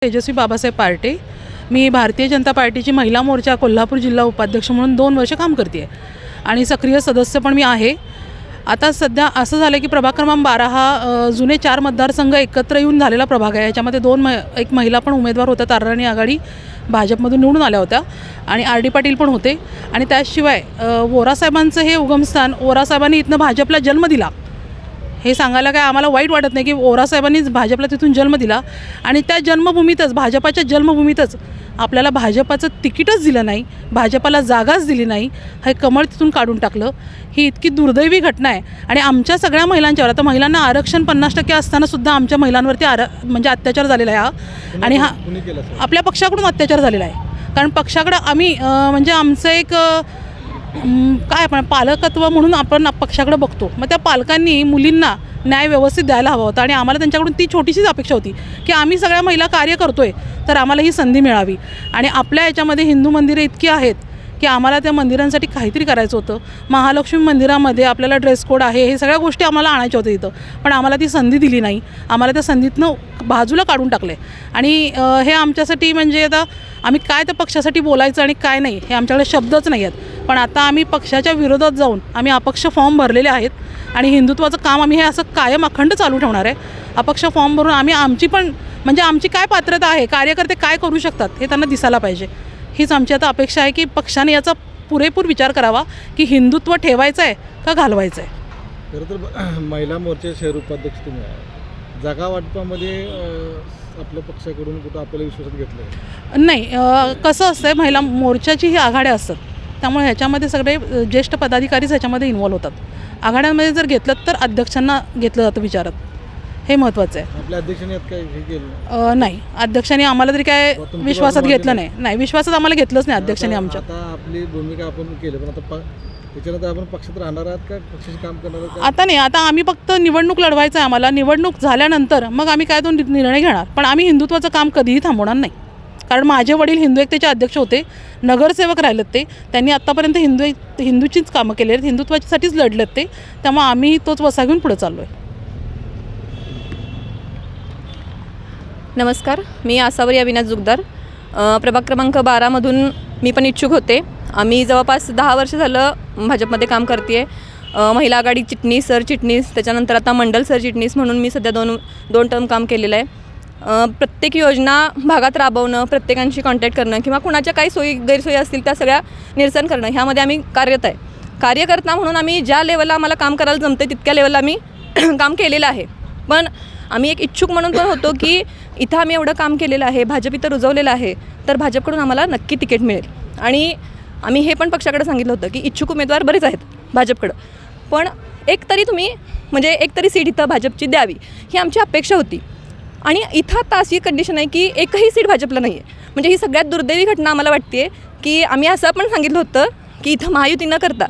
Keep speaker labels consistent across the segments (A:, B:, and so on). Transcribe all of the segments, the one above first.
A: तेजस्वी Babasaheb Partey. मी भारतीय जनता पार्टीची महिला मोर्चा कोल्हापूर जिल्हा उपाध्यक्ष म्हणून 2 वर्ष काम करते आहे आणि सक्रिय सदस्य पण मी आहे. आता सध्या असं झालं की प्रभाग क्रमांक 12 हा जुने 4 मतदारसंघ एकत्र येऊन झालेला प्रभाग आहे. याच्यामध्ये एक महिला पण उमेदवार होत्या. ताराराणी आघाडी भाजपमधून निवडून आल्या होत्या आणि आर डी पाटील पण होते. आणि त्याशिवाय वोरासाहेबांचं हे उगमस्थान, वोरासाहेबांनी इथनं भाजपला जन्म दिला हे सांगायला काय आम्हाला वाईट वाटत नाही की वोरासाहेबांनीच भाजपला तिथून जन्म दिला आणि त्या जन्मभूमीतच, भाजपाच्या जन्मभूमीतच आपल्याला भाजपाचं तिकीटच दिलं नाही, भाजपाला जागाच दिली नाही, हे कमळ तिथून काढून टाकलं. ही इतकी दुर्दैवी घटना आहे. आणि आमच्या सगळ्या महिलांच्यावर, आता महिलांना आरक्षण 50% असतानासुद्धा आमच्या महिलांवरती म्हणजे अत्याचार झालेला आहे हा. आणि हा आपल्या पक्षाकडून अत्याचार झालेला आहे. कारण पक्षाकडं आम्ही म्हणजे आमचं एक काय आपण पालकत्व म्हणून आपण पक्षाकडे बघतो. मग त्या पालकांनी मुलींना न्याय व्यवस्थित द्यायला हवा होता आणि आम्हाला त्यांच्याकडून ती छोटीशीच अपेक्षा होती की आम्ही सगळ्या महिला कार्य करतोय तर आम्हाला ही संधी मिळावी. आणि आपल्या याच्यामध्ये हिंदू मंदिरे इतकी आहेत की आम्हाला त्या मंदिरांसाठी काहीतरी करायचं होतं. महालक्ष्मी मंदिरामध्ये आपल्याला ड्रेस कोड आहे, हे सगळ्या गोष्टी आम्हाला आणायच्या होत्या इथं, पण आम्हाला ती संधी दिली नाही. आम्हाला त्या संधीतनं बाजूला काढून टाकले. आणि हे आमच्यासाठी म्हणजे आता आम्ही काय त्या पक्षासाठी बोलायचं आणि काय नाही हे आमच्याकडे शब्दच नाही आहेत. पण आता आम्ही पक्षाच्या विरोधात जाऊन आम्ही अपक्ष फॉर्म भरलेले आहेत आणि हिंदुत्वाचं काम आम्ही हे असं कायम अखंड चालू ठेवणार आहे. अपक्ष फॉर्म भरून आम्ही आमची पण म्हणजे आमची काय पात्रता आहे, कार्यकर्ते काय करू शकतात हे त्यांना दिसायला पाहिजे. हीच आमची आता अपेक्षा आहे की पक्षाने याचा पुरेपूर विचार करावा की हिंदुत्व ठेवायचं आहे का घालवायचं आहे.
B: खरं तर महिला मोर्चे शहर उपाध्यक्ष तुम्ही आहे. जागा वाटपामध्ये आपल्या पक्षाकडून कुठं आपल्याला विश्वासात घेतलं
A: नाही. कसं असतं महिला मोर्चाची ही आघाड्या असतात, त्यामुळे ह्याच्यामध्ये सगळे ज्येष्ठ पदाधिकारीच ह्याच्यामध्ये इन्व्हॉल्व होतात. आघाड्यांमध्ये जर घेतलं तर अध्यक्षांना घेतलं जातं विचारात, हे महत्त्वाचं आहे.
B: आपल्या अध्यक्षांनी यात काय हे केलं
A: नाही, अध्यक्षांनी आम्हाला तरी काय विश्वासात घेतलं नाही. विश्वासात आम्हाला घेतलंच नाही अध्यक्षांनी आमच्या.
B: आता आपली भूमिका आपण केली, पण आता त्याच्यानंतर आपण पक्षात राहणार आहात का पक्षाचे काम करणार आहात?
A: आता नाही, आता आम्ही फक्त निवडणूक लढवायचं आहे आम्हाला. निवडणूक झाल्यानंतर मग आम्ही काय तो निर्णय घेणार. पण आम्ही हिंदुत्वाचं काम कधीही थांबवणार नाही. कारण माझे वडील हिंदू एकतेचे अध्यक्ष होते, नगरसेवक राहिलेत ते. त्यांनी आत्तापर्यंत हिंदूचीच कामं केली आहेत, हिंदुत्वासाठीच लढलेत ते. त्यामुळे आम्ही तोच वसा घेऊन पुढे चाललो आहे.
C: नमस्कार, मी आसावरी अविनाश जुगदार. प्रभाग क्रमांक 12मधून मी पण इच्छुक होते. आम्ही जवळपास 10 वर्ष झालं भाजपमध्ये काम करते आहे. महिला आघाडी चिटणीस, सरचिटणीस, त्याच्यानंतर आता मंडल सरचिटणीस म्हणून मी सध्या दोन टर्म काम केलेलं आहे. प्रत्येक योजना भागात राबवणं, प्रत्येकांशी कॉन्टॅक्ट करणं किंवा कुणाच्या काही सोयी गैरसोयी असतील त्या सगळ्या निरसन करणं, ह्यामध्ये आम्ही कार्यरत आहे. कार्यकर्ता म्हणून आम्ही ज्या लेवलला आम्हाला काम करायला जमतं तितक्या लेवलला आम्ही काम केलेलं आहे. पण आम्ही एक इच्छुक म्हणून पण होतो की इथं आम्ही एवढं काम केलेलं आहे, भाजप इथं रुजवलेलं आहे, तर भाजपकडून आम्हाला नक्की तिकीट मिळेल. आणि आम्ही हे पण पक्षाकडे सांगितलं होतं की इच्छुक उमेदवार बरेच आहेत भाजपकडं, पण एक तरी सीट इथं भाजपची द्यावी ही आमची अपेक्षा होती. आणि इथं आता अशी कंडिशन आहे की एकही सीट भाजपला नाही आहे. म्हणजे ही सगळ्यात दुर्दैवी घटना आम्हाला वाटते की आम्ही असं पण सांगितलं होतं की इथं महायुती न करता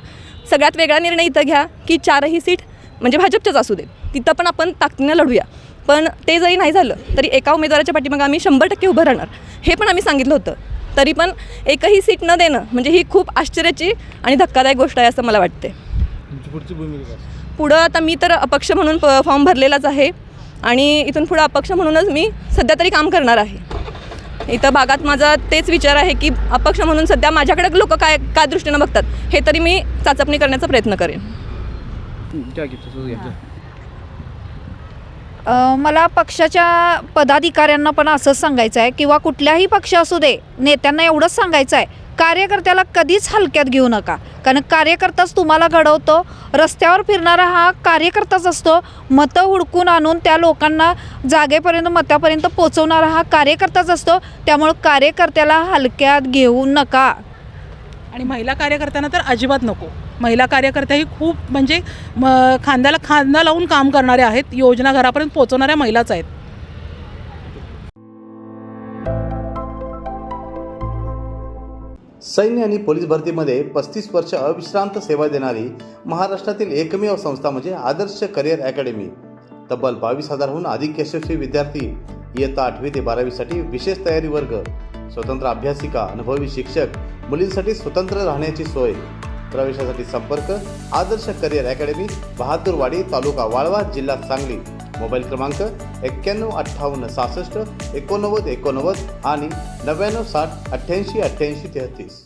C: सगळ्यात वेगळा निर्णय इथं घ्या की 4ही सीट म्हणजे भाजपच्याच असू देत, तिथं पण आपण ताकदीनं लढूया. पण ते जरी नाही झालं तरी एका उमेदवाराच्या पाठीमागे आम्ही 100% उभं राहणार हे पण आम्ही सांगितलं होतं. तरी पण एकही सीट न देणं म्हणजे ही खूप आश्चर्याची आणि धक्कादायक गोष्ट आहे असं मला वाटते.
B: पुढची भूमिका
C: पुढं आता मी तर अपक्ष म्हणून फॉर्म भरलेलाच आहे आणि इथून पुढं अपक्ष म्हणूनच मी सध्या तरी काम करणार आहे. इथं भागात माझा तेच विचार आहे की अपक्ष म्हणून सध्या माझ्याकडे लोक काय दृष्टीनं बघतात हे तरी मी चाचपणी करण्याचा प्रयत्न करेन.
D: मला पक्षाच्या पदाधिकाऱ्यांना पण असंच सांगायचं आहे किंवा कुठल्याही पक्ष असू दे, नेत्यांना एवढंच सांगायचं आहे, कार्यकर्त्याला कधीच हलक्यात घेऊ नका. कारण कार्यकर्ताच तुम्हाला घडवतो. रस्त्यावर फिरणारा हा कार्यकर्ताच असतो. मतं हुडकून आणून त्या लोकांना जागेपर्यंत, मतापर्यंत पोचवणारा हा कार्यकर्ताच असतो. त्यामुळं कार्यकर्त्याला हलक्यात घेऊ नका.
A: आणि महिला कार्यकर्त्यांना तर अजिबात नको. महिला कार्यकर्त्याही खूप म्हणजे खांद्याला खांदा लावून काम करणारे आहेत, योजना घरापर्यंत पोहोचवणाऱ्या महिलाच आहेत.
E: सैन्य आणि पोलीस भरतीमध्ये 35 वर्ष अविश्रांत सेवा देणारी महाराष्ट्रातील एकमेव संस्था म्हणजे आदर्श करिअर अकॅडमी. तब्बल 22,000हून अधिक यशस्वी विद्यार्थी, इयत्ता 8वी ते 12वीसाठी विशेष तयारी वर्ग, स्वतंत्र अभ्यासिका, अनुभवी शिक्षक, मुलींसाठी स्वतंत्र राहण्याची सोय. प्रवेशासाठी संपर्क आदर्श करिअर अकॅडमी, बहादूरवाडी, तालुका वाळवा, जिल्हा सांगली. मोबाईल क्रमांक 915866 89 89 आणि 9960 88 88 33.